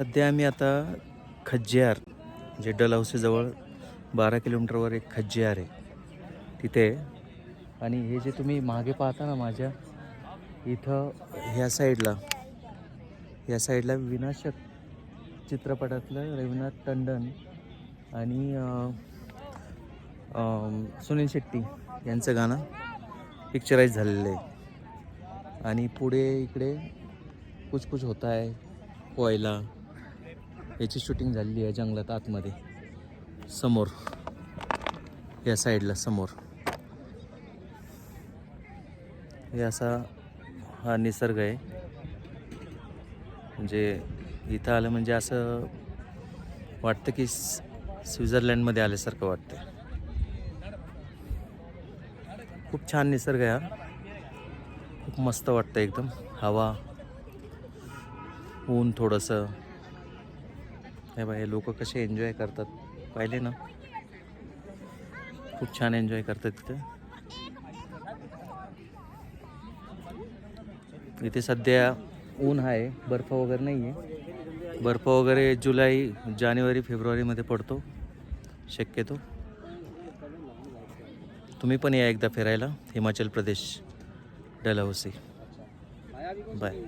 सध्या आम्ही आता खज्जियार जे डलहौसीजवळ 12 किलोमीटरवर एक खज्जियार आहे तिथे. आणि हे जे तुम्ही मागे पाहता ना माझ्या इथं, ह्या साईडला विनाशक चित्रपटातलं रवीनाथ टंडन आणि सुनील शेट्टी यांचं गाणं पिक्चराईज झालेलं आहे. आणि पुढे इकडे कुछ कुछ होता है कोयला याची शूटिंग झालेली आहे जंगलात आतमध्ये समोर, या साईडला समोर. हे असा हा निसर्ग आहे. म्हणजे इथं आलं म्हणजे असं वाटतं की स्वित्झर्लंडमध्ये आल्यासारखं वाटतं. खूप छान निसर्ग आहे हा. खूप मस्त वाटतं एकदम. हवा, ऊन थोडंसं. हे बघा, हे लोक कसे एन्जॉय करतात पाहिले ना. खूप छान एन्जॉय करतात तिथे. इथे सध्या ऊन आहे, बर्फ वगैरे नाही आहे. बर्फ वगैरे जानेवारी फेब्रुवारीमध्ये पडतो शक्यतो. तुम्ही पण या एकदा फिरायला हिमाचल प्रदेश, डलहौसी. बाय.